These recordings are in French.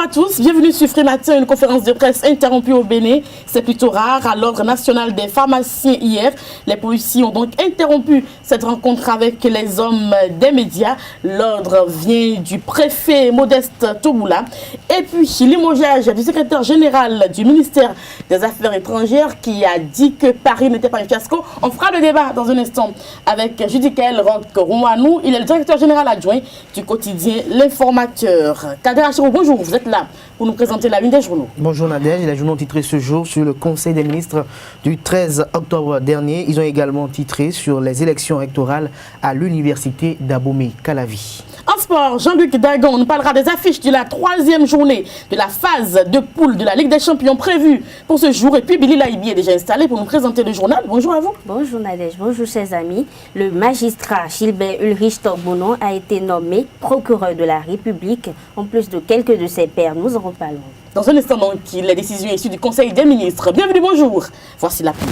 à tous, bienvenue sur Free Matin, une conférence de presse interrompue au Bénin. C'est plutôt rare. À l'Ordre national des pharmaciens hier, les policiers ont donc interrompu cette rencontre avec les hommes des médias. L'ordre vient du préfet Modeste Touboula et puis limogeage du secrétaire général du ministère des Affaires étrangères qui a dit que Paris n'était pas un fiasco. On fera le débat dans un instant avec Judicaël Roque-Rouanou. Il est le directeur général adjoint du quotidien L'Informateur. Kader Achirou, bonjour, vous êtes là pour nous présenter la une des journaux. Bonjour Nadège, les journaux ont titré ce jour sur le Conseil des ministres du 13 octobre dernier. Ils ont également titré sur les élections rectorales à l'université d'Abomey-Calavi. En sport, Jean-Luc Dagon nous parlera des affiches de la troisième journée de la phase de poule de la Ligue des Champions prévue pour ce jour. Et puis Billy Laibi est déjà installé pour nous présenter le journal. Bonjour à vous. Bonjour Nadège, bonjour chers amis. Le magistrat Gilbert Ulrich Torbonneau a été nommé procureur de la République, en plus de quelques de ses pairs. Nous en reparlons. Dans un instant donc, les décisions issues du Conseil des ministres. Bienvenue, bonjour. Voici la pub.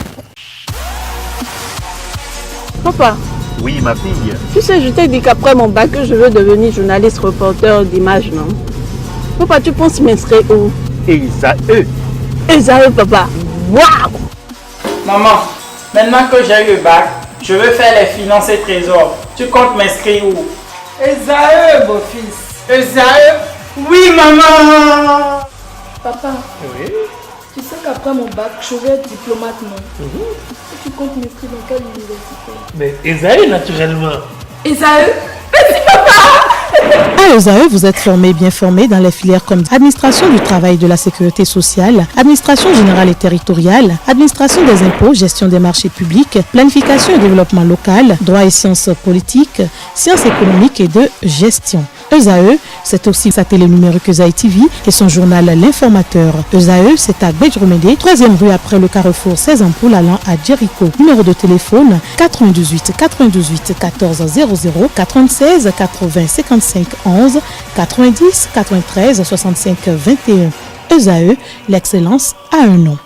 Papa. Oui, ma fille. Tu sais, je t'ai dit qu'après mon bac, je veux devenir journaliste reporter d'images, non? Papa, tu penses m'inscrire où? Esaü. Esaü, papa. Waouh! Maman, maintenant que j'ai eu le bac, je veux faire les finances et trésors. Tu comptes m'inscrire où? Esaü, beau-fils. Esaü? Oui, maman! Papa, Oui. tu sais qu'après mon bac, je vais être diplomate, non? Tu comptes m'inscrire dans quelle université? Mais Esaü, naturellement. Esaü? À ESAE, vous êtes bien formé dans les filières comme administration du travail et de la sécurité sociale, administration générale et territoriale, administration des impôts, gestion des marchés publics, planification et développement local, droit et sciences politiques, sciences économiques et de gestion. ESAE, c'est aussi sa télé numérique ESAE TV et son journal L'Informateur. ESAE, c'est à Bedjromede, 3e rue après le carrefour 16 ampoules allant à Jericho. Numéro de téléphone 98 98 14 00 96 80 55 11 90 93 65 21. ESAE, l'excellence a un nom.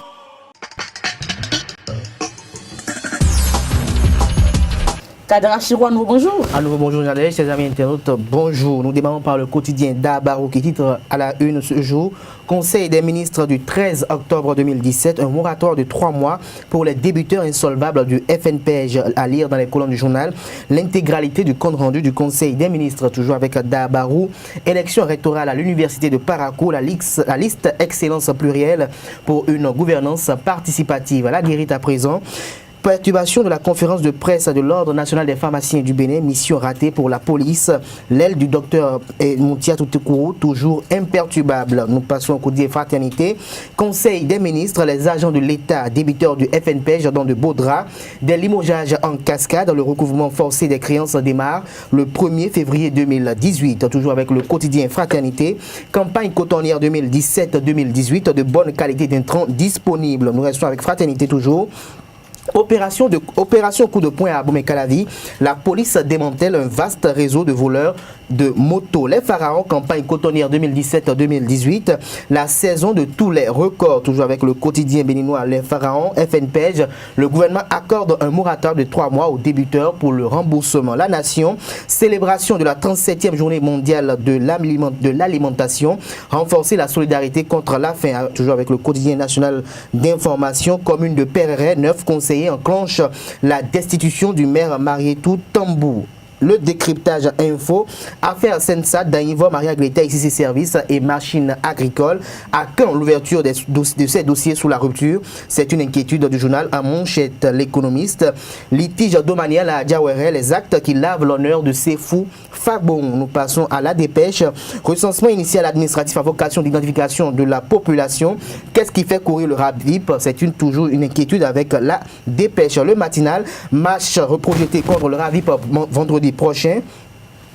Kader Achirou, bonjour. À nouveau, bonjour Nadège, chers amis internautes, bonjour. Nous démarrons par le quotidien d'Abaro qui titre à la une ce jour. Conseil des ministres du 13 octobre 2017, un moratoire de 3 mois pour les débiteurs insolvables du FNPEJ à lire dans les colonnes du journal. L'intégralité du compte rendu du Conseil des ministres, toujours avec Dabarou. Élection rectorale à l'université de Parakou, la liste excellence plurielle pour une gouvernance participative. La guérite à présent. Perturbation de la conférence de presse de l'Ordre national des pharmaciens du Bénin, mission ratée pour la police. L'aile du docteur Mountia Toutekourou, toujours imperturbable. Nous passons au quotidien Fraternité. Conseil des ministres, les agents de l'État, débiteurs du FNPEJ dans de beaux draps. Des limogeages en cascade, le recouvrement forcé des créances démarre le 1er février 2018. Toujours avec le quotidien Fraternité. Campagne cotonnière 2017-2018, de bonne qualité d'intrants disponibles. Nous restons avec Fraternité toujours. Opération coup de poing à Abomey-Calavi, la police démantèle un vaste réseau de voleurs de motos. Les pharaons, campagne cotonnière 2017-2018, la saison de tous les records, toujours avec le quotidien béninois Les Pharaons, FNPEJ, le gouvernement accorde un moratoire de 3 mois aux débuteurs pour le remboursement. La nation, célébration de la 37e journée mondiale de l'alimentation, renforcer la solidarité contre la faim, toujours avec le quotidien national d'information, commune de Perret, 9 conseillers enclenche la destitution du maire Marietou Tambou. Le décryptage info, affaire Sensa, Danivo, Maria Gleta, ici ses services et machines agricoles. À quand l'ouverture de ces dossiers sous la rupture? C'est une inquiétude du journal à Manchette, l'économiste. Litige domanial à Djawere, les actes qui lavent l'honneur de ces fous Fabon. Nous passons à la dépêche. Recensement initial administratif à vocation d'identification de la population. Qu'est-ce qui fait courir le RAPVIP? C'est toujours une inquiétude avec la dépêche. Le matinal, marche reprojetée contre le RAPVIP vendredi prochain.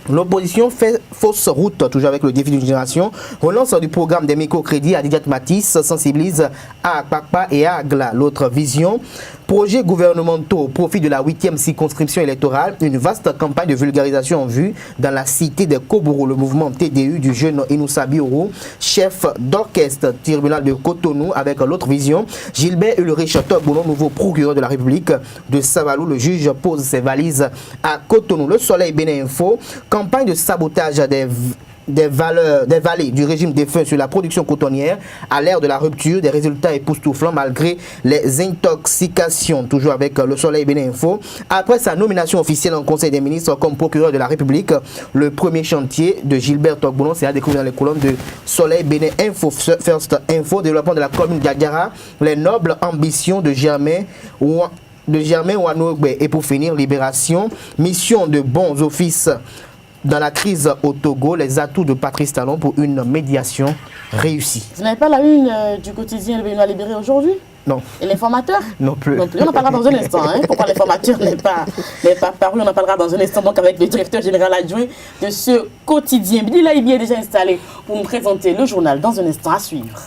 L'opposition fait fausse route, toujours avec le défi d'une génération. Relance du programme des microcrédits à Didiat Matisse, sensibilise à Akpakpa et à Agla. L'autre vision, projets gouvernementaux au profit de la 8e circonscription électorale. Une vaste campagne de vulgarisation en vue dans la cité des Kobourou. Le mouvement TDU du jeune Inoussa Bioro, chef d'orchestre tribunal de Cotonou, avec l'autre vision. Gilbert Ulrich Torbonneau, nouveau procureur de la République de Savalou. Le juge pose ses valises à Cotonou. Le Soleil Bénin Info. Campagne de sabotage des vallées du régime défunt sur la production cotonnière à l'ère de la rupture, des résultats époustouflants malgré les intoxications. Toujours avec le Soleil Bénin Info. Après sa nomination officielle en Conseil des ministres comme procureur de la République, le premier chantier de Gilbert Togboulon s'est à découvrir dans les colonnes de Soleil Bénin Info. First Info, développement de la commune d'Agara, les nobles ambitions de Germain Ouanougbe. Et pour finir, libération, mission de bons offices dans la crise au Togo, les atouts de Patrice Talon pour une médiation réussie. Vous n'avez pas la une du quotidien Le Béninois libéré aujourd'hui? Non. Et l'informateur? Non plus. Non plus. On en parlera dans un instant. Pourquoi l'informateur n'est pas paru? On en parlera dans un instant donc avec le directeur général adjoint de ce quotidien. Bidi Laïbi est déjà installé pour nous présenter le journal dans un instant à suivre.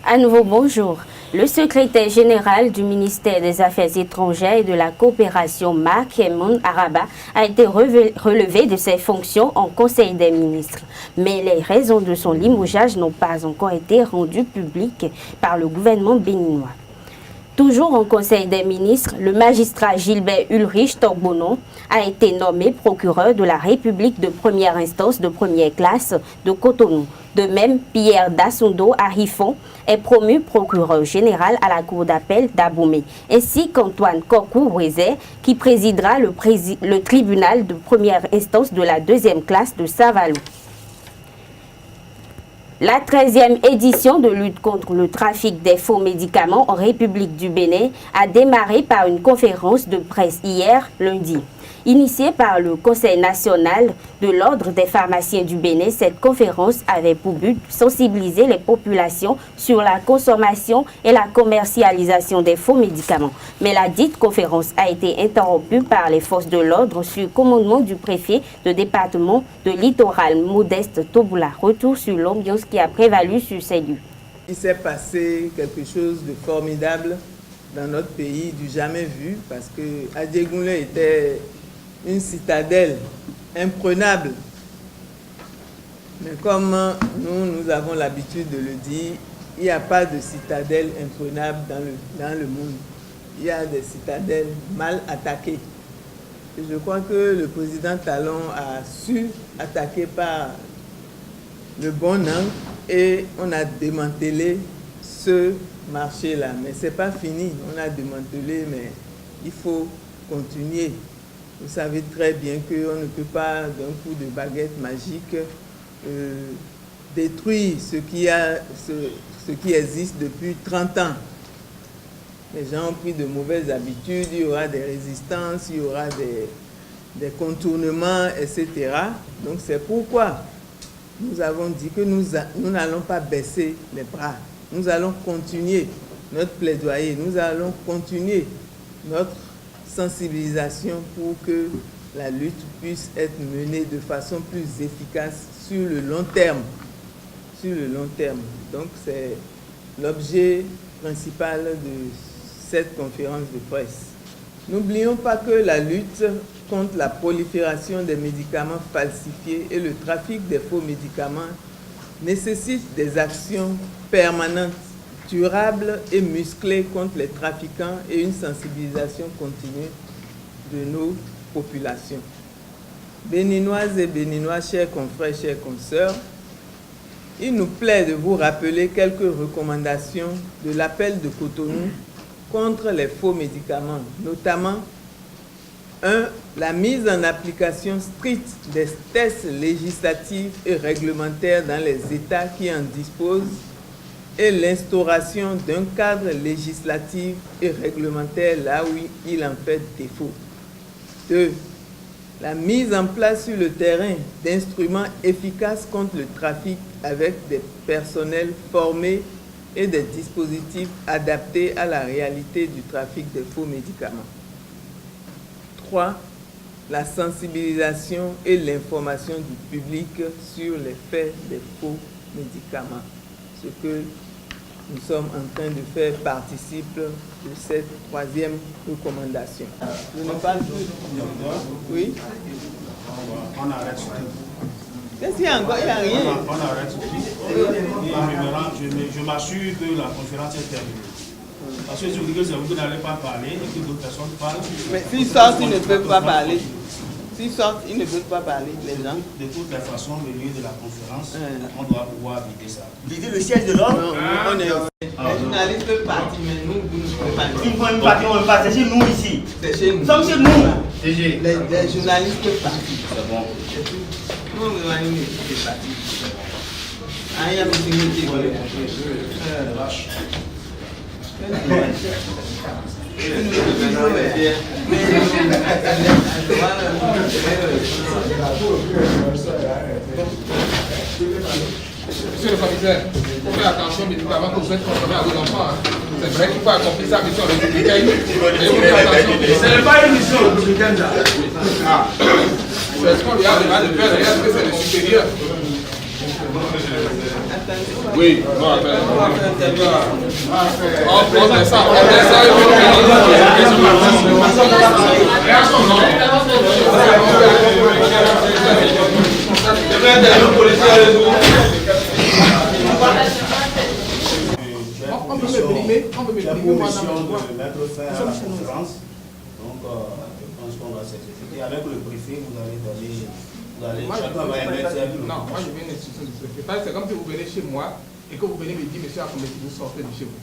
À nouveau, bonjour. Le secrétaire général du ministère des Affaires étrangères et de la coopération, Marc Emon Araba, a été relevé de ses fonctions en Conseil des ministres. Mais les raisons de son limogeage n'ont pas encore été rendues publiques par le gouvernement béninois. Toujours en Conseil des ministres, le magistrat Gilbert Ulrich Togbonon a été nommé procureur de la République de première instance de première classe de Cotonou. De même, Pierre Dassundo Arifon est promu procureur général à la Cour d'appel d'Abomey, ainsi qu'Antoine Kokou-Brézet qui présidera le tribunal de première instance de la deuxième classe de Savalou. La 13e édition de lutte contre le trafic des faux médicaments en République du Bénin a démarré par une conférence de presse hier, lundi. Initiée par le Conseil national de l'Ordre des pharmaciens du Bénin, cette conférence avait pour but de sensibiliser les populations sur la consommation et la commercialisation des faux médicaments. Mais la dite conférence a été interrompue par les forces de l'ordre sur commandement du préfet de département de Littoral, Modeste Toboula. Retour sur l'ambiance qui a prévalu sur ces lieux. Il s'est passé quelque chose de formidable dans notre pays, du jamais vu, parce que Adjegounlé était une citadelle imprenable. Mais comme nous avons l'habitude de le dire, il n'y a pas de citadelle imprenable dans le monde. Il y a des citadelles mal attaquées. Et je crois que le président Talon a su attaquer par le bon angle et on a démantelé ce marché-là. Mais ce n'est pas fini, on a démantelé, mais il faut continuer. Vous savez très bien qu'on ne peut pas, d'un coup de baguette magique, détruire ce qui existe depuis 30 ans. Les gens ont pris de mauvaises habitudes, il y aura des résistances, il y aura des contournements, etc. Donc c'est pourquoi nous avons dit que nous n'allons pas baisser les bras. Nous allons continuer notre plaidoyer, nous allons continuer notre sensibilisation pour que la lutte puisse être menée de façon plus efficace sur le long terme. Sur le long terme. Donc c'est l'objet principal de cette conférence de presse. N'oublions pas que la lutte contre la prolifération des médicaments falsifiés et le trafic des faux médicaments nécessite des actions permanentes, durables et musclées contre les trafiquants et une sensibilisation continue de nos populations. Béninoises et Béninois, chers confrères, chers consoeurs, il nous plaît de vous rappeler quelques recommandations de l'appel de Cotonou contre les faux médicaments, notamment 1. La mise en application stricte des tests législatifs et réglementaires dans les États qui en disposent et l'instauration d'un cadre législatif et réglementaire là où il en fait défaut. 2. La mise en place sur le terrain d'instruments efficaces contre le trafic avec des personnels formés et des dispositifs adaptés à la réalité du trafic des faux médicaments. 3. La sensibilisation et l'information du public sur les faits des faux médicaments. Ce que nous sommes en train de faire participe de cette 3e recommandation. Je ne parle plus. Oui. On arrête tout. Qu'est-ce qu'il y a encore? Il n'y a rien. On arrête tout. Je m'assure que la conférence est terminée. Parce que je vous dis que vous n'allez pas parler et que d'autres personnes parlent. Mais si ça, tu ne peux pas parler. S'ils sortent, ils ne peuvent pas parler, les gens. De toutes les façons, le lieu de la conférence, on doit pouvoir vider ça. Vider le siège de l'homme? Non, on est les journalistes peuvent partir, mais nous, vous ne pouvez pas. Ils ne peuvent pas partir, on ne peut pas. C'est chez nous ici. C'est chez nous. Nous sommes chez nous. Les journalistes peuvent partir. C'est bon. Nous, on va nous laisser partir. Ah, il y a une sécurité. Monsieur le commissaire, faites attention médicaments que vous êtes consommés à vos enfants. C'est vrai qu'il faut accomplir sa mission républicaine. Ce n'est pas une mission républicaine, ça. C'est ce qu'on lui a demandé de faire, est-ce que c'est le supérieur? Oui, bon, on fait ça, La promission de mettre fin à la conférence. Donc, je pense qu'on va s'exécuter. Avec le préfet, vous allez donner. Chacun va émettre. Non, moi je viens d'instruction du préfet. C'est comme si vous venez chez moi et que vous venez me dire, monsieur Akoumeti, vous sortez de chez vous.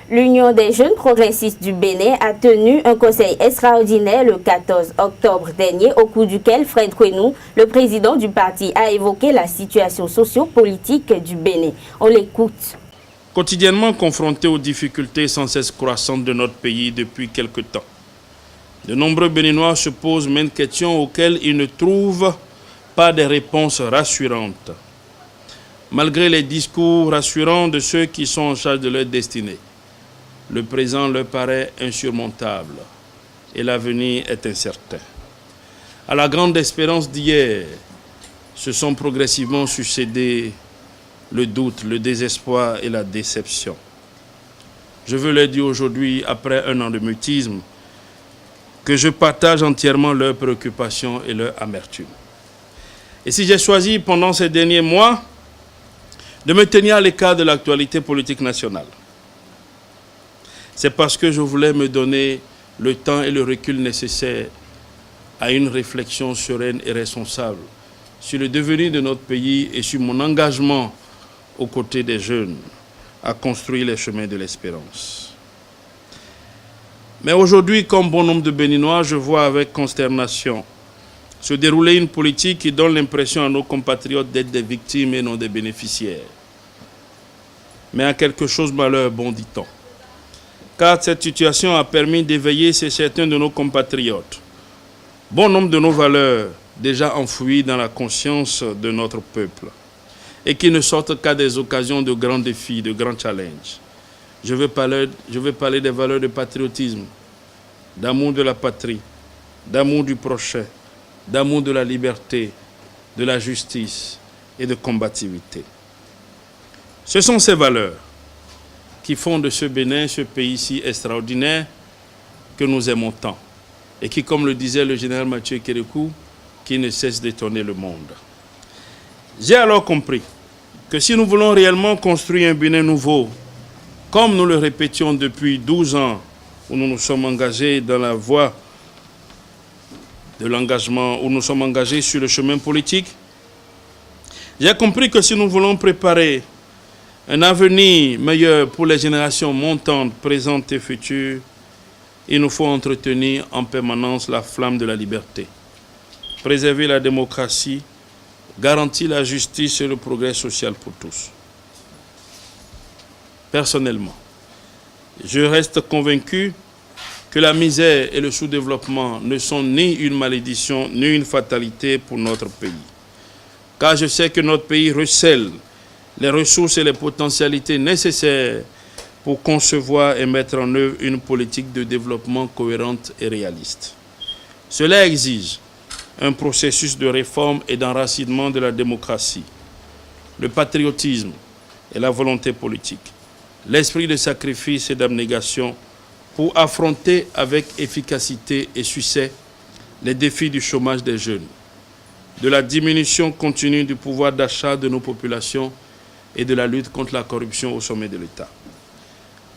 L'Union des jeunes progressistes du Bénin a tenu un conseil extraordinaire le 14 octobre dernier, au cours duquel Fred Kouenou, le président du parti, a évoqué la situation socio-politique du Bénin. On l'écoute. Quotidiennement confrontés aux difficultés sans cesse croissantes de notre pays depuis quelque temps, de nombreux Béninois se posent maintes questions auxquelles ils ne trouvent pas de réponses rassurantes. Malgré les discours rassurants de ceux qui sont en charge de leur destinée, le présent leur paraît insurmontable et l'avenir est incertain. À la grande espérance d'hier, se sont progressivement succédés le doute, le désespoir et la déception. Je veux leur dire aujourd'hui, après un an de mutisme, que je partage entièrement leurs préoccupations et leur amertume. Et si j'ai choisi pendant ces derniers mois de me tenir à l'écart de l'actualité politique nationale, c'est parce que je voulais me donner le temps et le recul nécessaires à une réflexion sereine et responsable sur le devenir de notre pays et sur mon engagement aux côtés des jeunes à construire les chemins de l'espérance. Mais aujourd'hui, comme bon nombre de Béninois, je vois avec consternation se dérouler une politique qui donne l'impression à nos compatriotes d'être des victimes et non des bénéficiaires. Mais à quelque chose malheur, bon dit-on. Car cette situation a permis d'éveiller chez certains de nos compatriotes bon nombre de nos valeurs déjà enfouies dans la conscience de notre peuple et qui ne sortent qu'à des occasions de grands défis, de grands challenges. Je vais parler des valeurs de patriotisme, d'amour de la patrie, d'amour du prochain, d'amour de la liberté, de la justice et de combativité. Ce sont ces valeurs qui font de ce Bénin, ce pays si extraordinaire que nous aimons tant et qui, comme le disait le général Mathieu Kérékou, qui ne cesse d'étonner le monde. J'ai alors compris que si nous voulons réellement construire un Bénin nouveau, comme nous le répétions depuis 12 ans, où nous nous sommes engagés dans la voie de l'engagement, où nous sommes engagés sur le chemin politique, j'ai compris que si nous voulons préparer un avenir meilleur pour les générations montantes, présentes et futures, il nous faut entretenir en permanence la flamme de la liberté, préserver la démocratie, garantir la justice et le progrès social pour tous. Personnellement, je reste convaincu que la misère et le sous-développement ne sont ni une malédiction ni une fatalité pour notre pays. Car je sais que notre pays recèle les ressources et les potentialités nécessaires pour concevoir et mettre en œuvre une politique de développement cohérente et réaliste. Cela exige un processus de réforme et d'enracinement de la démocratie, le patriotisme et la volonté politique, l'esprit de sacrifice et d'abnégation pour affronter avec efficacité et succès les défis du chômage des jeunes, de la diminution continue du pouvoir d'achat de nos populations et de la lutte contre la corruption au sommet de l'État.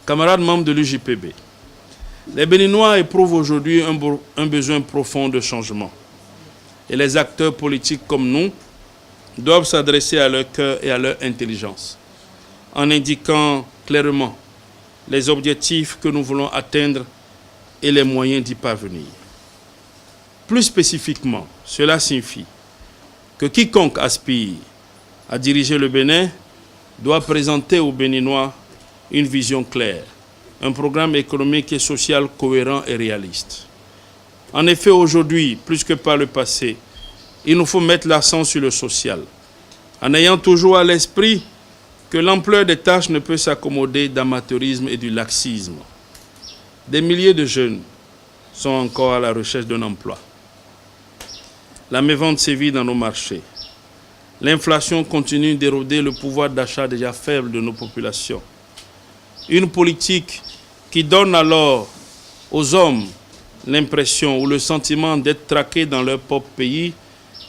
Camarades membres de l'UJPB, les Béninois éprouvent aujourd'hui un besoin profond de changement. et les acteurs politiques comme nous doivent s'adresser à leur cœur et à leur intelligence, en indiquant clairement les objectifs que nous voulons atteindre et les moyens d'y parvenir. Plus spécifiquement, cela signifie que quiconque aspire à diriger le Bénin doit présenter aux Béninois une vision claire, un programme économique et social cohérent et réaliste. En effet, aujourd'hui, plus que par le passé, il nous faut mettre l'accent sur le social, en ayant toujours à l'esprit que l'ampleur des tâches ne peut s'accommoder d'amateurisme et du laxisme. Des milliers de jeunes sont encore à la recherche d'un emploi. La mévente sévit dans nos marchés. L'inflation continue d'éroder le pouvoir d'achat déjà faible de nos populations. Une politique qui donne alors aux hommes l'impression ou le sentiment d'être traqués dans leur propre pays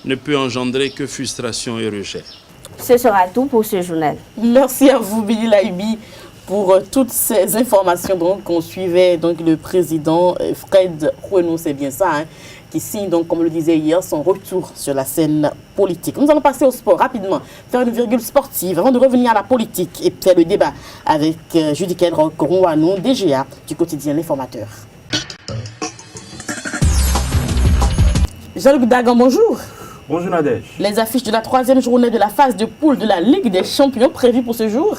ne peut engendrer que frustration et rejet. Ce sera tout pour ce journal. Merci à vous, Billy Laibi, pour toutes ces informations. Donc, on suivait donc, le président Fred Renaud, c'est bien ça, hein, qui signe, donc, comme le disait hier, son retour sur la scène politique. Nous allons passer au sport rapidement, faire une virgule sportive avant de revenir à la politique et faire le débat avec Judicaël Rock-Rouanou, DGA du quotidien L'Informateur. Jean-Luc Dagan, bonjour. Bonjour Nadège. Les affiches de la 3e journée de la phase de poule de la Ligue des Champions prévues pour ce jour.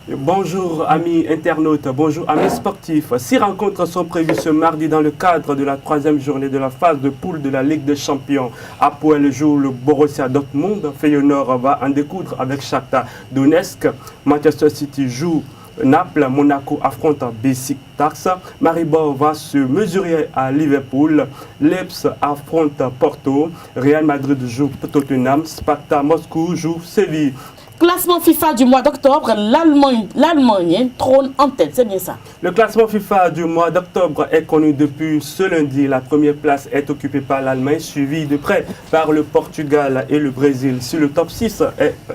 Bonjour amis internautes, bonjour amis sportifs. 6 rencontres sont prévues ce mardi dans le cadre de la 3e journée de la phase de poule de la Ligue des Champions. Apoel joue le Borussia Dortmund, Feyenoord va en découdre avec Shakhtar Donetsk, Manchester City joue Naples, Monaco affronte Beşiktaş, Maribor va se mesurer à Liverpool, Leipzig affronte Porto, Real Madrid joue Tottenham, Sparta Moscou joue Séville. Classement FIFA du mois d'octobre, l'Allemagne trône en tête, c'est bien ça. Le classement FIFA du mois d'octobre est connu depuis ce lundi. La première place est occupée par l'Allemagne, suivie de près par le Portugal et le Brésil. Si le top 6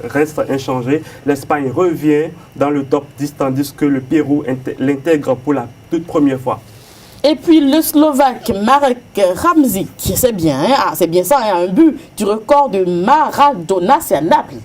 reste inchangé, l'Espagne revient dans le top 10, tandis que le Pérou l'intègre pour la toute première fois. Et puis le Slovaque Marek Hamšík, c'est bien, hein? C'est bien ça, hein? Un but du record de Maradona, c'est à Naples.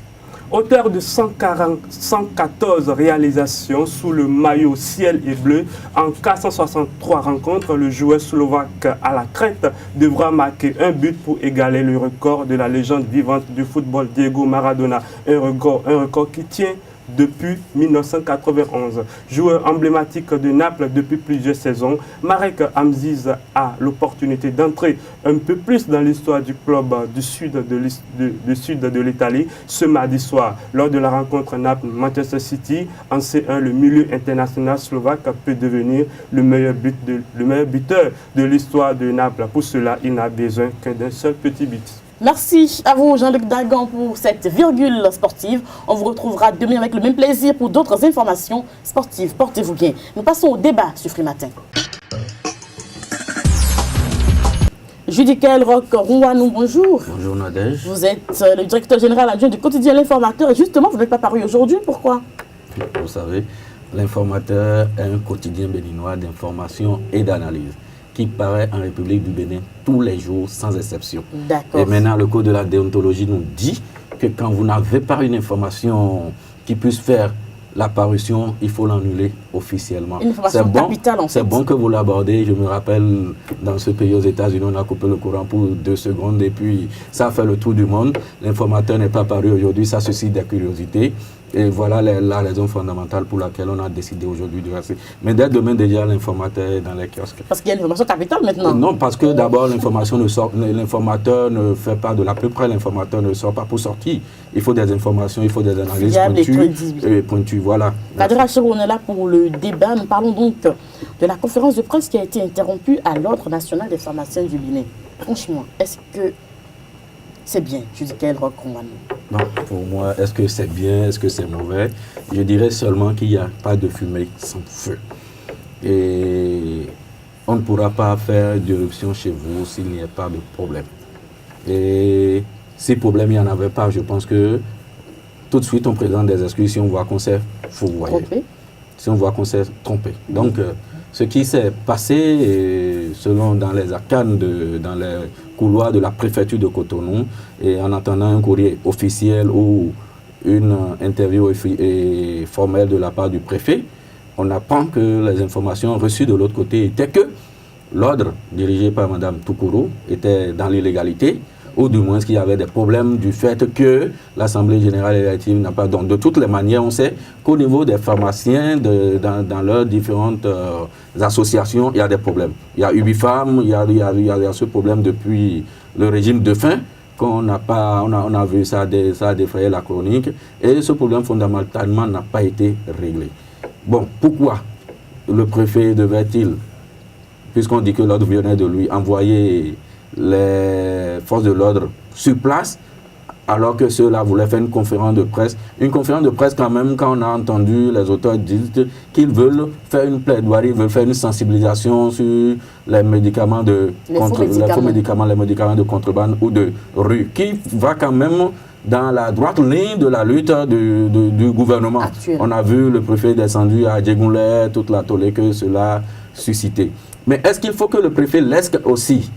Auteur de 114 réalisations sous le maillot ciel et bleu, en 463 rencontres, le joueur slovaque à la crête devra marquer un but pour égaler le record de la légende vivante du football Diego Maradona. Un record qui tient depuis 1991. Joueur emblématique de Naples depuis plusieurs saisons, Marek Hamšík a l'opportunité d'entrer un peu plus dans l'histoire du club du sud de l'Italie ce mardi soir. Lors de la rencontre Naples-Manchester City, en C1, le milieu international slovaque peut devenir le meilleur buteur de l'histoire de Naples. Pour cela, il n'a besoin qu'un seul petit but. Merci à vous, Jean-Luc Dagan, pour cette virgule sportive. On vous retrouvera demain avec le même plaisir pour d'autres informations sportives. Portez-vous bien. Nous passons au débat sur Free Matin. Judicaël Rock-Rouanou, bonjour. Bonjour Nadège. Vous êtes le directeur général adjoint du quotidien L'Informateur. Et justement, vous n'êtes pas paru aujourd'hui. Pourquoi? Vous savez, L'Informateur est un quotidien béninois d'information et d'analyse qui paraît en République du Bénin tous les jours sans exception. Et maintenant, le code de la déontologie nous dit que quand vous n'avez pas une information qui puisse faire l'apparition, il faut l'annuler officiellement. C'est bon, capitale, en fait. C'est bon que vous l'abordez. Je me rappelle, dans ce pays aux États-Unis, on a coupé le courant pour 2 secondes et puis ça a fait le tour du monde. L'informateur n'est pas paru aujourd'hui, ça suscite des curiosités. Et voilà la raison fondamentale pour laquelle on a décidé aujourd'hui de rester. Mais dès demain, déjà, l'informateur est dans les kiosques. Parce qu'il y a une information capitale maintenant. Non, parce que d'abord, l'informateur ne fait pas de l'à peu près, l'informateur ne sort pas pour sortir. Il faut des informations, il faut des analyses pointues. Voilà. Kader Achirou, on est là pour le débat. Nous parlons donc de la conférence de presse qui a été interrompue à l'Ordre national des pharmaciens du Bénin. Franchement, est-ce que c'est bien, Judicaël Rock-Rouanou? Non, pour moi, est-ce que c'est bien, est-ce que c'est mauvais? Je dirais seulement qu'il n'y a pas de fumée sans feu. Et on ne pourra pas faire d'éruption chez vous s'il n'y a pas de problème. Et si problème il n'y en avait pas, je pense que tout de suite on présente des excuses si on voit qu'on s'est fourvoyé. Si on voit qu'on s'est trompé. Donc, ce qui s'est passé, selon dans les arcanes, dans les couloirs de la préfecture de Cotonou, et en attendant un courrier officiel ou une interview formelle de la part du préfet, on apprend que les informations reçues de l'autre côté étaient que l'ordre dirigé par Mme Toukourou était dans l'illégalité, ou du moins qu'il y avait des problèmes du fait que l'Assemblée générale élective n'a pas... Donc de toutes les manières, on sait qu'au niveau des pharmaciens, dans leurs différentes associations, il y a des problèmes. Il y a Ubifam, il y a ce problème depuis le régime de faim, qu'on n'a pas, on a vu ça a défrayé la chronique, et ce problème fondamentalement n'a pas été réglé. Bon, pourquoi le préfet devait-il, puisqu'on dit que l'ordre venait de lui, envoyer les forces de l'ordre sur place, alors que ceux-là voulaient faire une conférence de presse. Une conférence de presse quand même, quand on a entendu les auteurs dire qu'ils veulent faire une plaidoirie, ils veulent faire une sensibilisation sur les médicaments les médicaments de contrebande ou de rue, qui va quand même dans la droite ligne de la lutte du gouvernement. Actuel. On a vu le préfet descendu à Djegounlé, toute la tollée que cela suscitait. Mais est-ce qu'il faut que le préfet laisse aussi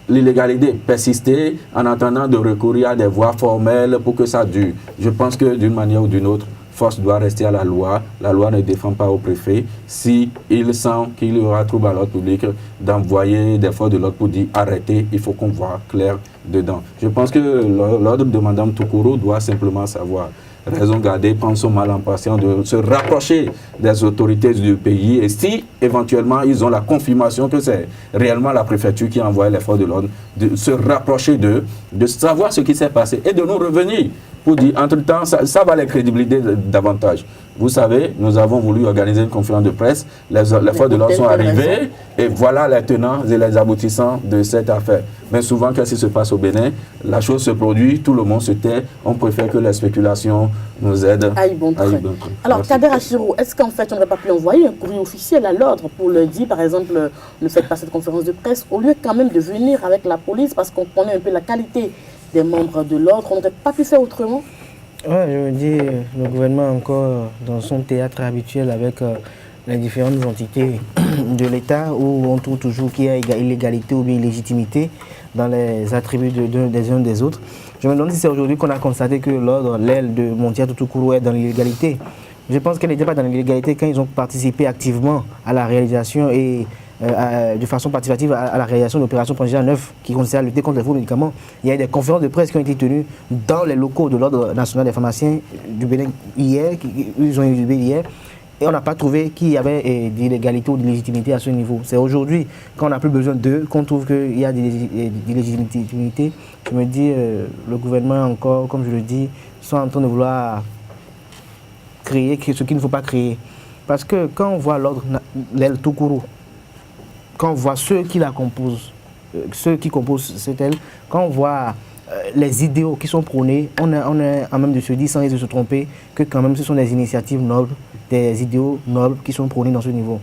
l'illégalité persister en attendant de recourir à des voies formelles pour que ça dure? Je pense que d'une manière ou d'une autre, force doit rester à la loi. La loi ne défend pas au préfet. Si il sent qu'il y aura trouble à l'ordre public, d'envoyer des forces de l'ordre pour dire arrêtez, il faut qu'on voit clair dedans. Je pense que l'ordre de Mme Toukourou doit simplement savoir raison garder, prendre son mal en patience, de se rapprocher des autorités du pays, et si éventuellement ils ont la confirmation que c'est réellement la préfecture qui envoie les forces de l'ordre, de se rapprocher d'eux, de savoir ce qui s'est passé et de nous revenir pour dire, entre-temps, ça va les crédibiliser davantage. Vous savez, nous avons voulu organiser une conférence de presse, les forces de l'ordre sont arrivées, et voilà les tenants et les aboutissants de cette affaire. Mais souvent, qu'est-ce qui se passe au Bénin? La chose se produit, tout le monde se tait, on préfère que les spéculations nous aident à y bon train. Alors, Kader Achirou, est-ce qu'en fait, on n'aurait pas pu envoyer un courrier officiel à l'ordre pour le dire, par exemple, ne faites pas cette conférence de presse, au lieu quand même de venir avec la police, parce qu'on connaît un peu la qualité des membres de l'ordre, on n'aurait pas pu faire autrement? Ouais, je me dis, le gouvernement encore dans son théâtre habituel avec les différentes entités de l'État où on trouve toujours qu'il y a illégalité ou bien illégitimité dans les attributs des uns des autres. Je me demande si c'est aujourd'hui qu'on a constaté que l'ordre, l'aile de Montia Toukourou est dans l'illégalité. Je pense qu'elle n'était pas dans l'illégalité quand ils ont participé activement à la réalisation et de façon participative à la réalisation de l'opération Pangea 9 qui consistait à lutter contre les faux médicaments. Il y a des conférences de presse qui ont été tenues dans les locaux de l'Ordre national des pharmaciens du Bénin hier, ils ont exhibé hier, et on n'a pas trouvé qu'il y avait d'illégalité ou d'illégitimité à ce niveau. C'est aujourd'hui, quand on n'a plus besoin d'eux, qu'on trouve qu'il y a d'illégitimité. Je me dis, le gouvernement encore, comme je le dis, sont en train de vouloir créer ce qu'il ne faut pas créer. Parce que quand on voit l'Ordre, l'aile Toukourou, quand on voit ceux qui la composent, ceux qui composent cette aile, quand on voit les idéaux qui sont prônés, on est en même de se dire, sans risque de se tromper, que quand même ce sont des initiatives nobles, des idéaux nobles qui sont prônés dans ce niveau.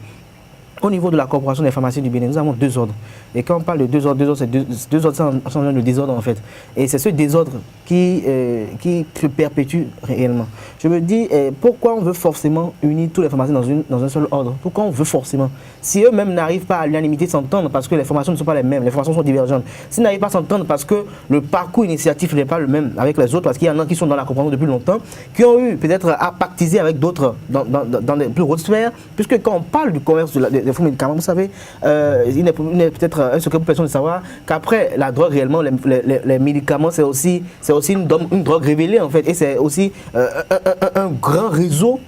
Au niveau de la Corporation des pharmaciens du Bénin, nous avons deux ordres. Et quand on parle de deux ordres, c'est deux ordres sans le désordre en fait. Et c'est ce désordre qui se perpétue réellement. Je me dis, pourquoi on veut forcément unir tous les pharmaciens dans un seul ordre? Pourquoi on veut forcément? Si eux-mêmes n'arrivent pas à l'unanimité de s'entendre parce que les formations ne sont pas les mêmes, les formations sont divergentes. S'ils n'arrivent pas à s'entendre parce que le parcours initiatif n'est pas le même avec les autres, parce qu'il y en a qui sont dans la compréhension depuis longtemps, qui ont eu peut-être à pactiser avec d'autres dans des plus hautes sphères, puisque quand on parle du commerce des faux médicaments, vous savez, il est peut-être un secret pour personne de savoir qu'après la drogue réellement, les médicaments c'est aussi une drogue révélée en fait, et c'est aussi un grand réseau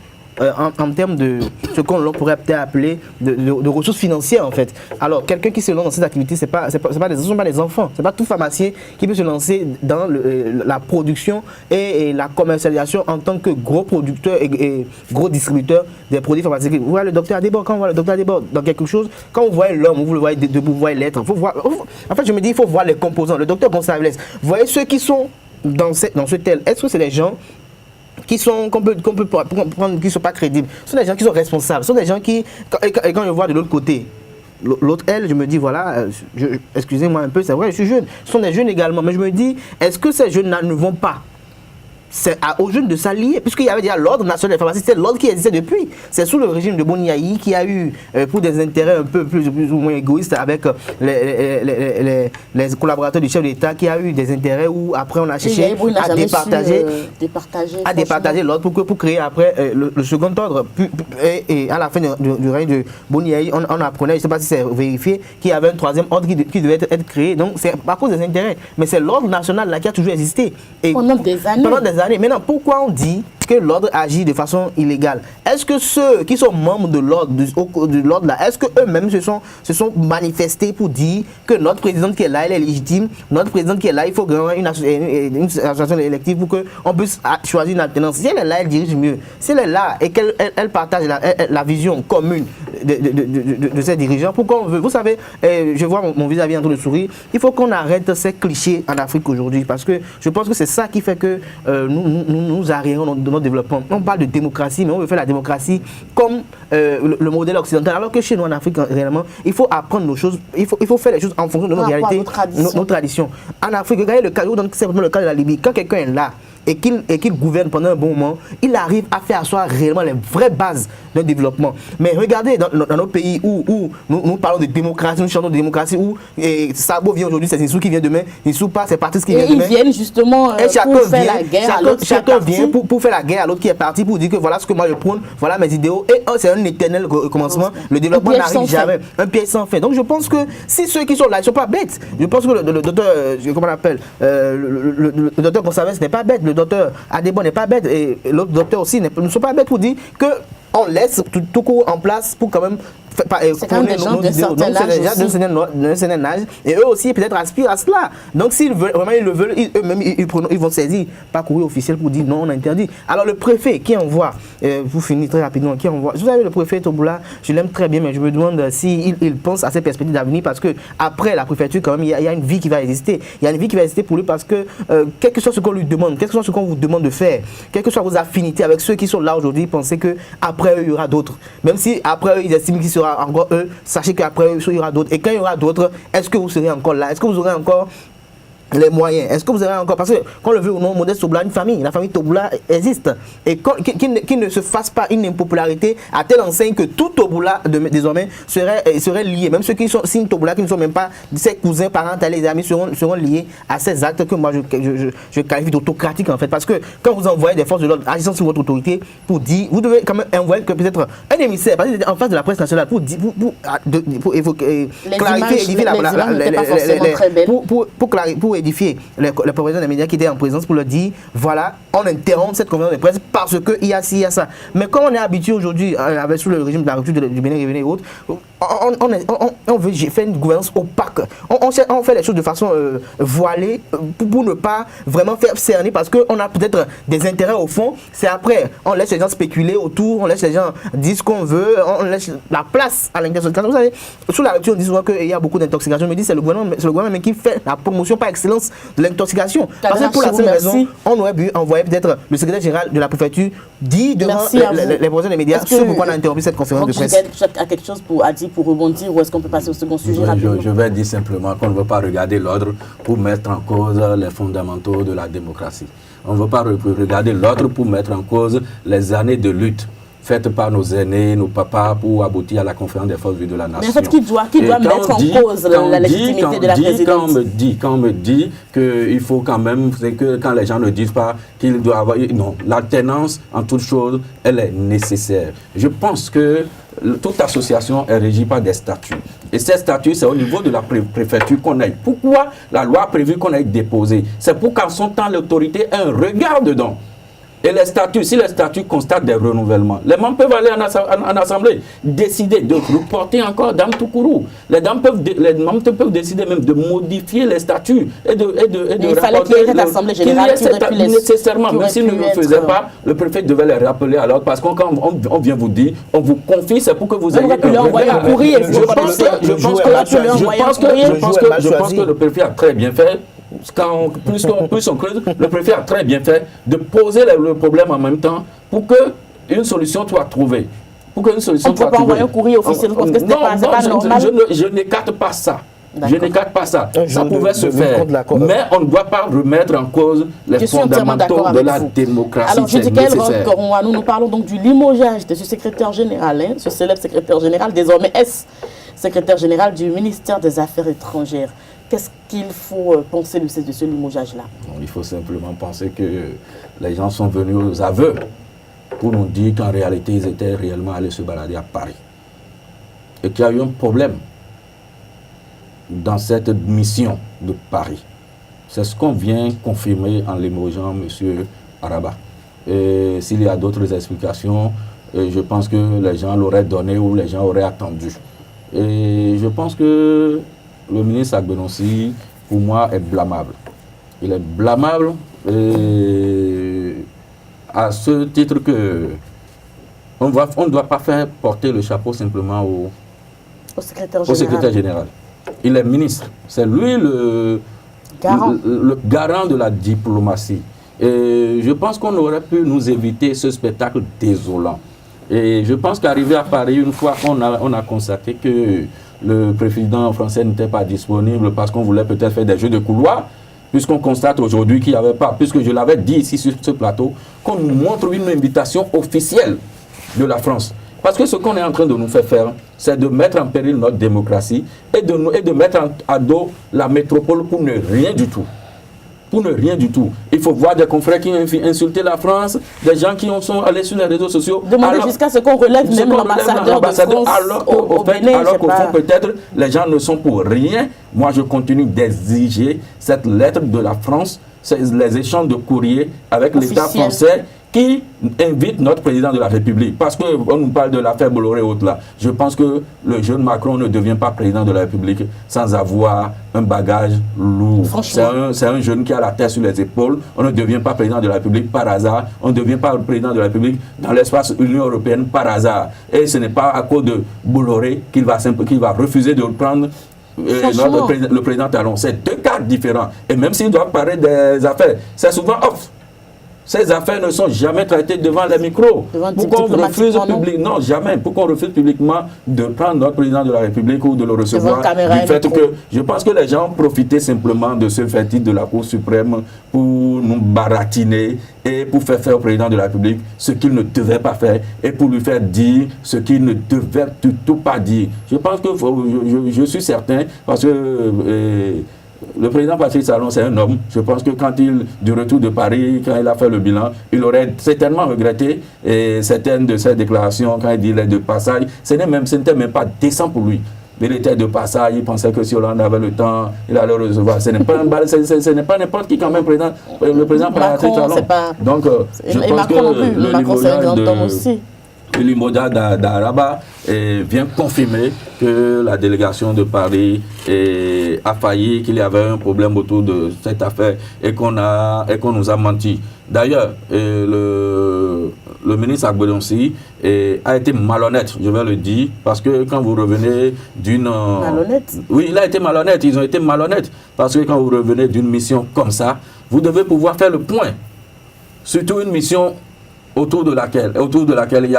en termes de ce qu'on pourrait peut-être appeler de ressources financières en fait. Alors quelqu'un qui se lance dans cette activité, ce ne sont pas des enfants, c'est pas tout pharmacien qui peut se lancer dans la production et la commercialisation en tant que gros producteur et gros distributeur des produits pharmaceutiques. Vous voyez le docteur Adébord, quand on voit le docteur Adébord dans quelque chose, quand vous voyez l'homme, vous le voyez debout, vous voyez l'être, en fait je me dis il faut voir les composants. Le docteur Gonçalves, vous voyez ceux qui sont dans ce tel, est-ce que c'est des gens qu'on peut prendre, qui ne sont pas crédibles? Ce sont des gens qui sont responsables, ce sont des gens qui, quand je vois de l'autre côté, l'autre elle, je me dis voilà, excusez-moi un peu, c'est vrai, je suis jeune, ce sont des jeunes également, mais je me dis, est-ce que ces jeunes-là ne vont pas c'est aux jeunes de s'allier, puisqu'il y avait déjà l'ordre national des pharmacies, c'est l'ordre qui existait depuis. C'est sous le régime de Boniaï qui a eu, pour des intérêts un peu plus ou moins égoïstes avec les collaborateurs du chef d'État, qui a eu des intérêts où après on a cherché à départager l'ordre pour créer après le second ordre. Et à la fin du règne de Boniaï, on apprenait, je ne sais pas si c'est vérifié, qu'il y avait un troisième ordre qui devait être créé. Donc c'est à cause des intérêts. Mais c'est l'ordre national là qui a toujours existé. Et pendant des années. Maintenant, pourquoi on dit que l'ordre agit de façon illégale? Est-ce que ceux qui sont membres de l'ordre là, est-ce qu'eux-mêmes se sont manifestés pour dire que notre présidente qui est là, elle est légitime, notre présidente qui est là, il faut gagner une association élective pour qu'on puisse choisir une alternance? Si elle est là, elle dirige mieux. Si elle est là et qu'elle partage la vision commune de ses dirigeants, pourquoi on veut? Vous savez, je vois mon vis-à-vis en train de sourire, il faut qu'on arrête ces clichés en Afrique aujourd'hui, parce que je pense que c'est ça qui fait que nous arrivons dans notre développement. On parle de démocratie, mais on veut faire la démocratie comme le modèle occidental, alors que chez nous en Afrique, réellement, il faut apprendre nos choses, il faut faire les choses en fonction de nos réalités, nos traditions. En Afrique, regardez le cas, simplement le cas de la Libye, quand quelqu'un est là, et qu'il gouverne pendant un bon moment, il arrive à faire asseoir réellement les vraies bases d'un développement. Mais regardez, dans nos pays où nous parlons de démocratie, nous chantons de démocratie, où Sabo vient aujourd'hui, c'est Nissou qui vient demain, Nissou passe, c'est Patrice qui vient demain. Et ils viennent justement pour faire la guerre à l'autre. Chacun vient pour faire la guerre à l'autre qui est parti, pour dire que voilà ce que moi je prône, voilà mes idéaux, et c'est un éternel commencement. Le développement n'arrive jamais. Un piège sans fin. Donc je pense que si ceux qui sont là, ils ne sont pas bêtes. Je pense que le docteur, comment on appelle, le docteur Gonçalves n'est pas bête. Le docteur Adebo n'est pas bête, et l'autre docteur aussi ne sont pas bêtes pour dire qu'on laisse tout court en place pour quand même c'est quand même des gens d'un certain âge, et eux aussi peut-être aspirent à cela. Donc s'ils veulent, vraiment ils le veulent, eux-mêmes ils vont saisir par courrier officiel pour dire non, on interdit. Alors le préfet qui envoie, pour finir très rapidement, qui envoie, vous savez le préfet Toboula, je l'aime très bien, mais je me demande s'il pense à ses perspectives d'avenir, parce que après la préfecture quand même il y a une vie qui va exister. Il y a une vie qui va exister pour lui, parce que quel que soit ce qu'on lui demande, quel que soit ce qu'on vous demande de faire, quelles que soient vos affinités avec ceux qui sont là aujourd'hui, pensez qu'après eux il y aura d'autres. Même si après eux ils estiment qu'ils seront encore eux, sachez qu'après eux, il y aura d'autres. Et quand il y aura d'autres, est-ce que vous serez encore là? Est-ce que vous aurez encore les moyens? Est-ce que vous avez encore, parce que qu'on le veut ou non, Modeste Toboula, une famille, la famille Toboula existe, et qu'il ne se fasse pas une impopularité à telle enseigne que tout Toboula désormais serait lié, même ceux qui sont signes Toboula, qui ne sont même pas ses cousins, parents, les amis seront liés à ces actes que moi je qualifie d'autocratique en fait, parce que quand vous envoyez des forces de l'ordre agissant sur votre autorité pour dire, vous devez quand même envoyer que peut-être un émissaire, parce que en face de la presse nationale pour évoquer, clarifier, édifier pour édifier les propriétaires des médias qui étaient en présence, pour leur dire voilà, on interrompt cette conférence de presse parce qu'il y a ci, il y a ça. Mais comme on est habitué aujourd'hui avec sous le régime de la rupture du Bénin et autres, on veut faire une gouvernance opaque. On fait les choses de façon voilée pour ne pas vraiment faire cerner, parce qu'on a peut-être des intérêts au fond. C'est après, on laisse les gens spéculer autour, on laisse les gens dire ce qu'on veut, on laisse la place à l'intoxication. Vous savez, sous la rupture, on dit souvent qu'il y a beaucoup d'intoxication. Je me dis c'est le gouvernement qui fait la promotion par excellence de l'intoxication. Parce que pour la seule raison, on aurait pu envoyer peut-être le secrétaire général de la préfecture dire devant les professionnels des médias ce pourquoi on a interrompu cette conférence de presse. A quelque chose pour rebondir, ou est-ce qu'on peut passer au second sujet rapidement? Je vais dire simplement qu'on ne veut pas regarder l'ordre pour mettre en cause les fondamentaux de la démocratie. On ne veut pas regarder l'ordre pour mettre en cause les années de lutte faites par nos aînés, nos papas, pour aboutir à la conférence des forces vives de la nation. Mais en fait, qui doit mettre en cause la légitimité de la présidence? Quand on me dit qu'il faut quand même, c'est que quand les gens ne disent pas qu'il doit avoir... Non, l'alternance, en toute chose, elle est nécessaire. Je pense que toute association est régie par des statuts. Et ces statuts, c'est au niveau de la préfecture qu'on aille. Pourquoi la loi a prévu qu'on aille déposer? C'est pour qu'en son temps, l'autorité ait un regard dedans. Et les statuts, si les statuts constatent des renouvellements, les membres peuvent aller en assemblée, décider de reporter encore Dame Toukourou. Les membres peuvent décider même de modifier les statuts et de il fallait qu'il y ait cette assemblée générale nécessairement, même s'ils ne le faisaient pas, le préfet devait les rappeler alors, parce qu'on on vient vous dire, on vous confie, c'est pour que vous ayez un courrier. Je pense que le préfet a très bien fait. Plus on creuse, le préfet a très bien fait de poser le problème en même temps pour qu'une solution soit trouvée. On ne peut pas envoyer un courrier officiel parce que ce n'est pas normal. Je n'écarte pas ça. Je n'écarte pas ça. Ça pouvait se faire. Mais on ne doit pas remettre en cause les fondamentaux de la démocratie. Alors, je dis nous parlons donc du limogeage de ce secrétaire général, ce célèbre secrétaire général, désormais secrétaire général du ministère des Affaires étrangères. Qu'est-ce qu'il faut penser de ce limogeage-là? Il faut simplement penser que les gens sont venus aux aveux pour nous dire qu'en réalité, ils étaient réellement allés se balader à Paris. Et qu'il y a eu un problème dans cette mission de Paris. C'est ce qu'on vient confirmer en limogeant M. Araba. Et s'il y a d'autres explications, je pense que les gens l'auraient donné ou les gens auraient attendu. Et je pense que le ministre Agbenossi, pour moi, est blâmable. Il est blâmable à ce titre que on ne doit pas faire porter le chapeau simplement au secrétaire général. Il est ministre. C'est lui le garant de la diplomatie. Et je pense qu'on aurait pu nous éviter ce spectacle désolant. Et je pense qu'arrivé à Paris, une fois qu'on a constaté que le président français n'était pas disponible parce qu'on voulait peut-être faire des jeux de couloir, puisqu'on constate aujourd'hui qu'il n'y avait pas, puisque je l'avais dit ici sur ce plateau, qu'on nous montre une invitation officielle de la France. Parce que ce qu'on est en train de nous faire, c'est de mettre en péril notre démocratie et de mettre à dos la métropole pour ne rien du tout. Pour ne rien du tout. Il faut voir des confrères qui ont insulté la France, des gens qui sont allés sur les réseaux sociaux. Demander jusqu'à ce qu'on relève même l'ambassadeur de France alors qu'au fond, peut-être, les gens ne sont pour rien. Moi, je continue d'exiger cette lettre de la France, les échanges de courrier avec l'État français qui invite notre président de la République. Parce qu'on nous parle de l'affaire Bolloré et autres là. Je pense que le jeune Macron ne devient pas président de la République sans avoir un bagage lourd. C'est un jeune qui a la tête sur les épaules. On ne devient pas président de la République par hasard. On ne devient pas président de la République dans l'espace Union européenne par hasard. Et ce n'est pas à cause de Bolloré qu'il va refuser de prendre le président Talon. C'est deux cas différents. Et même s'il doit parler des affaires, c'est souvent off. Ces affaires ne sont jamais traitées devant les micros. Pourquoi on refuse publiquement? Non, jamais. Pourquoi on refuse publiquement de prendre notre président de la République ou de le recevoir du fait que je pense que les gens ont profité simplement de ce verdict de la Cour suprême pour nous baratiner et pour faire au président de la République ce qu'il ne devait pas faire et pour lui faire dire ce qu'il ne devait du tout pas dire. Je pense que je suis certain parce que le président Patrice Talon, c'est un homme. Je pense que du retour de Paris, quand il a fait le bilan, il aurait certainement regretté certaines de ses déclarations quand il dit les de passage. Ce n'était même pas décent pour lui. Il était de passage, il pensait que si Hollande avait le temps, il allait le recevoir. Ce n'est pas n'importe qui quand même, le président Patrice Talon. Donc, je pense que le limogeage d'Araba vient confirmer que la délégation de Paris a failli, qu'il y avait un problème autour de cette affaire et qu'on nous a menti. D'ailleurs, le ministre Agbenossi a été malhonnête, je vais le dire, parce que quand vous revenez d'une... Malhonnête? Oui, il a été malhonnête, ils ont été malhonnêtes, parce que quand vous revenez d'une mission comme ça, vous devez pouvoir faire le point. Surtout une mission autour de laquelle il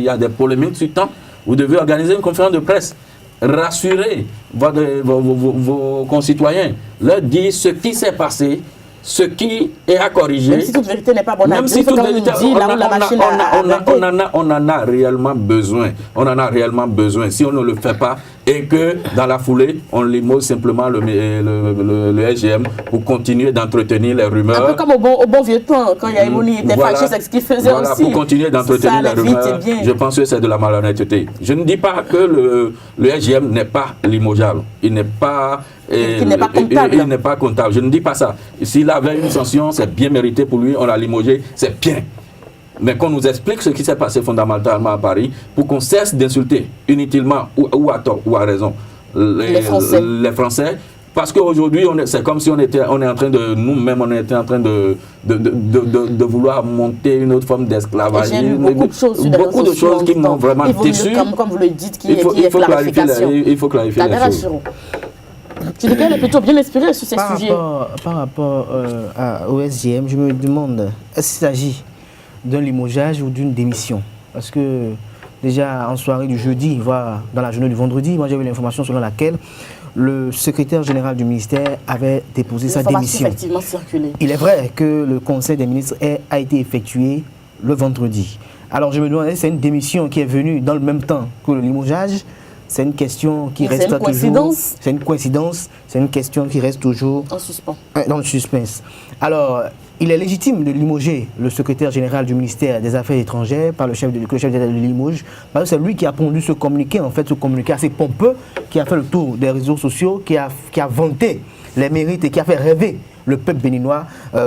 y a des polémiques sur le temps. Vous devez organiser une conférence de presse, rassurer vos concitoyens, leur dire ce qui s'est passé, ce qui est à corriger. Même si toute vérité n'est pas bonne à dire, on en a réellement besoin. On en a réellement besoin. Si on ne le fait pas et que dans la foulée, on limoge simplement le SGM pour continuer d'entretenir les rumeurs. Un peu comme au bon vieux temps, quand Yaïmouni était fâché, c'est ce qu'il faisait aussi. Pour continuer d'entretenir les rumeurs, je pense que c'est de la malhonnêteté. Je ne dis pas que le SGM n'est pas limogeable. Il n'est pas... il n'est pas comptable. Je ne dis pas ça. S'il avait une sanction, c'est bien mérité pour lui, on l'a limogé, c'est bien. Mais qu'on nous explique ce qui s'est passé fondamentalement à Paris pour qu'on cesse d'insulter inutilement ou à tort ou à raison les Français. Parce qu'aujourd'hui, c'est comme si on était en train de, nous-mêmes, on était en train de vouloir monter une autre forme d'esclavagisme. Beaucoup de choses qui m'ont vraiment déçu. Comme vous le dites, il faut clarifier la chose. Tu dis qu'elle est plutôt bien inspirée sur ces sujets. Par rapport au SGM, je me demande, est-ce qu'il s'agit d'un limogeage ou d'une démission? Parce que déjà en soirée du jeudi, voire dans la journée du vendredi, moi j'ai eu l'information selon laquelle le secrétaire général du ministère avait déposé sa démission. Effectivement circulé. Il est vrai que le conseil des ministres a été effectué le vendredi. Alors je me demandais, c'est une démission qui est venue dans le même temps que le limogeage. C'est une question qui reste toujours... C'est une coïncidence. C'est une question qui reste toujours... En suspens. Dans le suspense. Alors, il est légitime de limoger le secrétaire général du ministère des Affaires étrangères par le chef d'État de Limoges, parce que c'est lui qui a pondu ce communiqué, en fait, ce communiqué assez pompeux, qui a fait le tour des réseaux sociaux, qui a vanté les mérites et qui a fait rêver le peuple béninois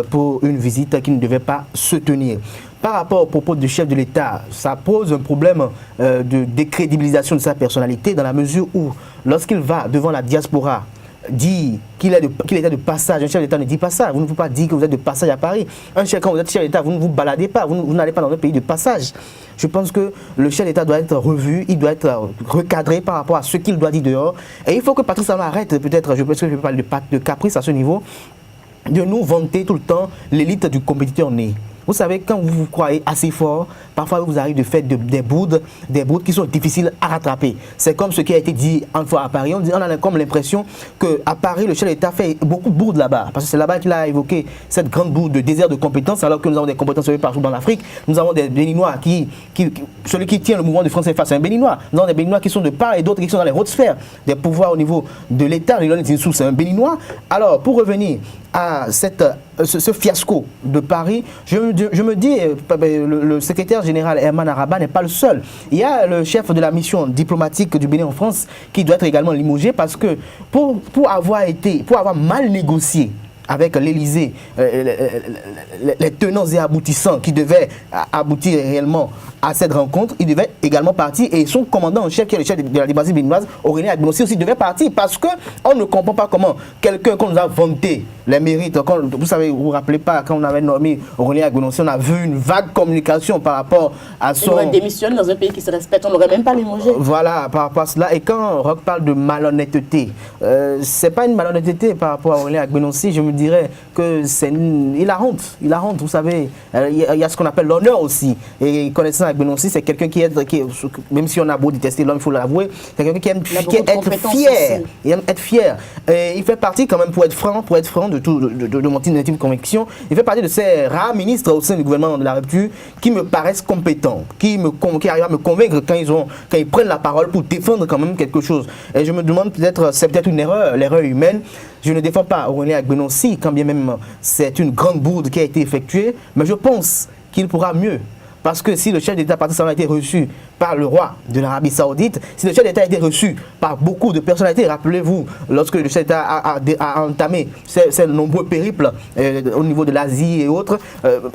pour une visite qui ne devait pas se tenir. Par rapport au propos du chef de l'État, ça pose un problème de décrédibilisation de sa personnalité dans la mesure où, lorsqu'il va devant la diaspora, dit qu'il était de passage, un chef d'État ne dit pas ça. Vous ne pouvez pas dire que vous êtes de passage à Paris. Quand vous êtes chef d'État, vous ne vous baladez pas, vous n'allez pas dans un pays de passage. Je pense que le chef d'État doit être revu, il doit être recadré par rapport à ce qu'il doit dire dehors. Et il faut que Patrice Talon arrête, peut-être, je pense que je parle de caprice à ce niveau, de nous vanter tout le temps l'élite du compétiteur né. Vous savez, quand vous vous croyez assez fort, parfois vous arrive de faire des boudes qui sont difficiles à rattraper. C'est comme ce qui a été dit une fois à Paris. On a comme l'impression qu'à Paris, le chef d'État fait beaucoup de boudes là-bas. Parce que c'est là-bas qu'il a évoqué cette grande bourde de désert de compétences, alors que nous avons des compétences partout dans l'Afrique. Nous avons des Béninois celui qui tient le mouvement de France face à un Béninois. Nous avons des Béninois qui sont de part et d'autres qui sont dans les hautes sphères des pouvoirs au niveau de l'État. C'est un Béninois. Alors, pour revenir à ce fiasco de Paris, je me dis, le secrétaire général Herman Araba n'est pas le seul. Il y a le chef de la mission diplomatique du Bénin en France qui doit être également limogé parce que pour avoir mal négocié avec l'Élysée, les tenants et aboutissants qui devaient aboutir réellement à cette rencontre, il devait également partir et son commandant en chef, qui est le chef de la diplomatie béninoise, Aurélien Agbenossi aussi devait partir parce qu'on ne comprend pas comment quelqu'un qu'on nous a vanté les mérites, vous savez, vous vous rappelez pas, quand on avait nommé Aurélien Agbenossi, on a vu une vague communication par rapport à son... Il démissionne dans un pays qui se respecte, on n'aurait même pas limogé. Voilà, par rapport à cela. Et quand Roch parle de malhonnêteté, c'est pas une malhonnêteté par rapport à Aurélien Agbenossi, je me dirais que il a honte, vous savez. Il y a ce qu'on appelle l'honneur aussi. Et connaissant Agbenossi, c'est quelqu'un qui est, même si on a beau détester l'homme, il faut l'avouer, c'est quelqu'un qui aime être fier. Il aime être fier. Et il fait partie quand même, pour être franc de mon intime conviction, il fait partie de ces rares ministres au sein du gouvernement de la République qui me paraissent compétents, qui arrivent à me convaincre quand ils prennent la parole pour défendre quand même quelque chose. Et je me demande c'est peut-être une erreur, l'erreur humaine. Je ne défends pas Aurélien Agbenossi, quand bien même c'est une grande bourde qui a été effectuée, mais je pense qu'il pourra mieux. Parce que si le chef d'État Patrice Talon a été reçu par le roi de l'Arabie Saoudite, si le chef d'État a été reçu par beaucoup de personnalités, rappelez-vous, lorsque le chef d'État a entamé ces nombreux périples au niveau de l'Asie et autres,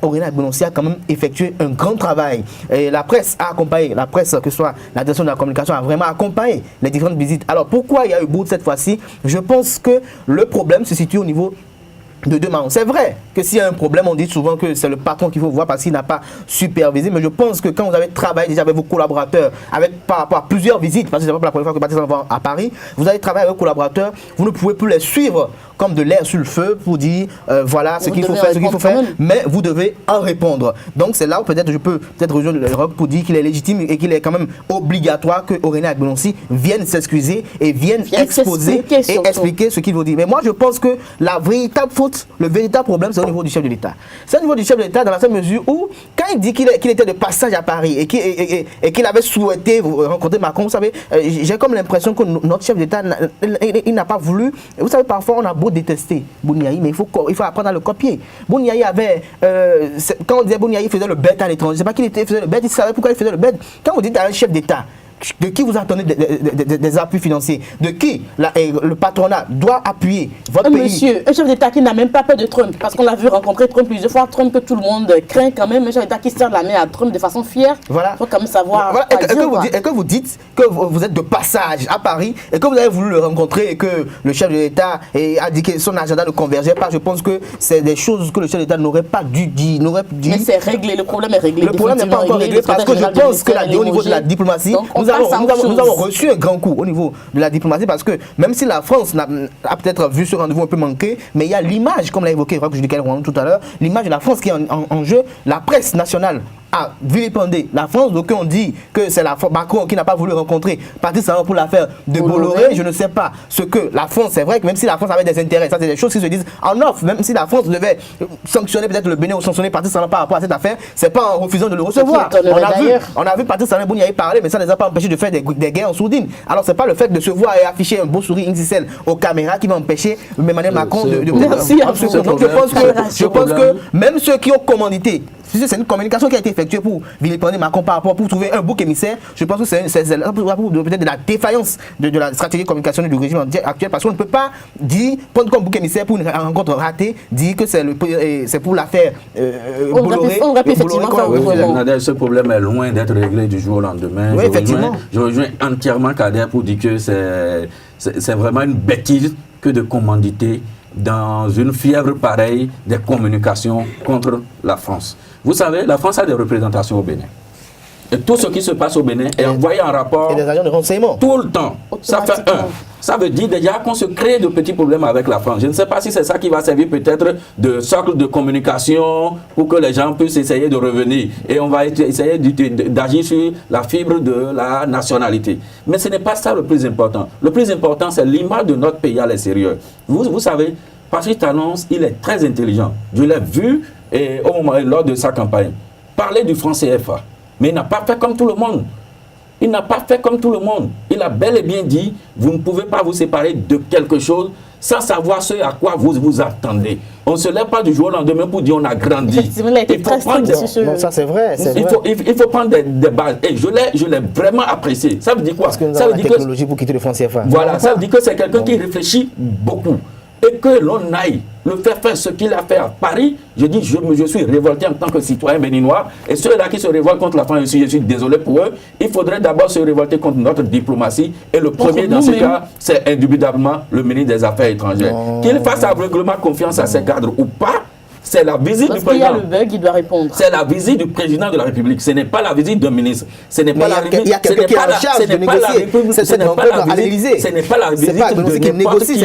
Aurélien Agbenossi a quand même effectué un grand travail. Et la presse a accompagné, que ce soit la direction de la communication, a vraiment accompagné les différentes visites. Alors pourquoi il y a eu bourde cette fois-ci? Je pense que le problème se situe au niveau de demain. C'est vrai que s'il y a un problème, on dit souvent que c'est le patron qu'il faut voir parce qu'il n'a pas supervisé, mais je pense que quand vous avez travaillé déjà avec vos collaborateurs, par rapport à plusieurs visites, parce que c'est pas la première fois que Patrice Talon va à Paris, vous avez travaillé avec vos collaborateurs, vous ne pouvez plus les suivre comme de l'air sur le feu pour dire voilà ce qu'il faut faire, mais vous devez en répondre. Donc c'est là où peut-être je peux rejoindre le Roch pour dire qu'il est légitime et qu'il est quand même obligatoire que Aurélien Agbenossi vienne s'excuser et vienne exposer et expliquer ce qu'il veut dire. Mais moi je pense que la véritable faute, le véritable problème, c'est au niveau du chef de l'État. C'est au niveau du chef de l'État dans la seule mesure où, quand il dit qu'il était de passage à Paris et qu'il avait souhaité rencontrer Macron, vous savez, j'ai comme l'impression que notre chef d'État, il n'a pas voulu. Vous savez, parfois on a beau détester Bouniaï, mais il faut apprendre à le copier. Bouniaï avait, quand on disait Bouniaï faisait le bête à l'étranger, c'est pas qu'il faisait le bête, il savait pourquoi il faisait le bête. Quand vous dites à un chef d'État, de qui vous attendez des appuis financiers, de qui le patronat doit appuyer votre pays. Monsieur, un chef d'État qui n'a même pas peur de Trump, parce qu'on l'a vu rencontrer Trump plusieurs fois, Trump que tout le monde craint quand même, un chef d'État qui serre la main à Trump de façon fière. Voilà. Il faut quand même savoir. Voilà. Et que vous dites que vous êtes de passage à Paris et que vous avez voulu le rencontrer et que le chef de l'État a dit que son agenda ne convergeait pas, je pense que c'est des choses que le chef d'État n'aurait pas dû dire. Mais c'est réglé, le problème est réglé. Le problème n'est pas encore réglé parce que je pense que au niveau de la diplomatie, nous avons reçu un grand coup au niveau de la diplomatie parce que même si la France a peut-être vu ce rendez-vous un peu manqué, mais il y a l'image, comme l'a évoqué Roch tout à l'heure, l'image de la France qui est en jeu. La presse nationale a vilipendé la France. Donc on dit que c'est Macron qui n'a pas voulu rencontrer Patrice Talon pour l'affaire de Bolloré. Je ne sais pas ce que la France, c'est vrai que même si la France avait des intérêts, ça c'est des choses qui se disent en off, même si la France devait sanctionner peut-être le Bénin ou sanctionner Patrice Talon par rapport à cette affaire, c'est pas en refusant de le recevoir. On a vu Patrice Talon y parler, mais ça ne les a pas empêchés de faire des guerres en sourdine. Alors c'est pas le fait de se voir et afficher un beau sourire XXL aux caméras qui va empêcher Emmanuel Macron de Merci. Donc je pense que même ceux qui ont commandité, c'est une communication qui a été effectuée pour vilipender Macron par rapport pour trouver un bouc émissaire. Je pense que c'est peut-être de la défaillance de la stratégie communicationnelle du régime actuel, parce qu'on ne peut pas prendre comme bouc émissaire pour une rencontre ratée, dire que c'est pour l'affaire Bolloré. Ce problème est loin d'être réglé du jour au lendemain. Oui, effectivement. Je rejoins entièrement Kader pour dire que c'est vraiment une bêtise que de commanditer dans une fièvre pareille des communications contre la France. Vous savez, la France a des représentations au Bénin. Et tout ce qui se passe au Bénin est envoyé en rapport. Et des agents de renseignement. Tout le temps. Ça fait un. Ça veut dire déjà qu'on se crée de petits problèmes avec la France. Je ne sais pas si c'est ça qui va servir peut-être de socle de communication pour que les gens puissent essayer de revenir. Et on va essayer d'agir sur la fibre de la nationalité. Mais ce n'est pas ça le plus important. Le plus important, c'est l'image de notre pays à l'extérieur. Vous savez, Patrice Talon, il est très intelligent. Je l'ai vu lors de sa campagne. Parler du franc CFA. Mais il n'a pas fait comme tout le monde. Il n'a pas fait comme tout le monde. Il a bel et bien dit, vous ne pouvez pas vous séparer de quelque chose sans savoir ce à quoi vous vous attendez. On ne se lève pas du jour au lendemain pour dire on a grandi. Effectivement, il a été très strict sur ce... Ça c'est vrai. Il faut prendre des bases. Et je l'ai vraiment apprécié. Ça veut dire quoi? Parce que nous avons la technologie pour quitter le franc CFA. Voilà, ça veut dire que c'est quelqu'un qui réfléchit beaucoup. Et que l'on aille le faire ce qu'il a fait à Paris, je dis, je suis révolté en tant que citoyen béninois. Et ceux-là qui se révoltent contre la France, je suis désolé pour eux. Il faudrait d'abord se révolter contre notre diplomatie. Et le premier dans ce cas, c'est indubitablement le ministre des Affaires étrangères. Qu'il fasse aveuglement confiance à ses cadres ou pas, c'est la visite du président. Il y a le bug, il doit répondre. C'est la visite du président de la République. Ce n'est pas la visite d'un ministre. Ce n'est pas la visite. Il y a quelqu'un qui est en charge de négocier cette rencontre à l'Élysée. Ce n'est pas la visite de n'importe qui.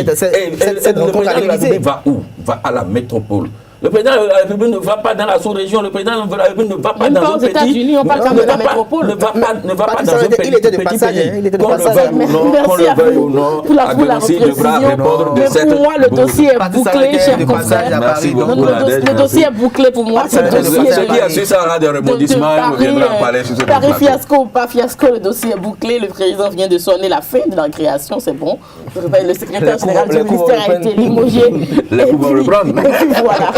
Cette rencontre à l'Élysée va où? Va à la métropole. Le président de la République ne va pas dans la sous-région, le président de la République ne va pas dans un petit... on parle de la métropole. Ne va pas dans un petit pays. Il était de passage. Qu'on le veuille ou non, Adonissi devra répondre de cette... Pour moi, le dossier est bouclé, chers confrères. Le dossier est bouclé pour moi. Ce qui a su ça aura des rebondissements, il reviendra en parler sur ce Paris fiasco ou pas fiasco, le dossier est bouclé. Le président vient de sonner la fin de la création, c'est bon. Le secrétaire général du ministère a été limogé. Les coups vont reprendre. Voilà.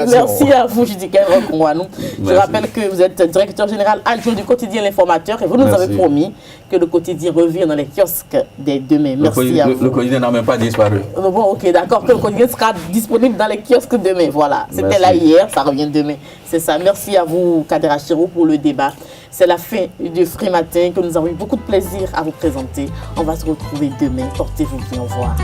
Merci à vous, Judika Ronkouanou. Je rappelle que vous êtes directeur général adjoint du quotidien L'Informateur et vous nous avez promis que le quotidien revient dans les kiosques dès demain. Merci à vous. Le quotidien n'a même pas disparu. Bon, ok, d'accord, que le quotidien sera disponible dans les kiosques demain. Voilà, c'était là hier, ça revient demain. C'est ça. Merci à vous, Kader Achirou, pour le débat. C'est la fin du Free Matin que nous avons eu beaucoup de plaisir à vous présenter. On va se retrouver demain. Portez-vous bien. Au revoir.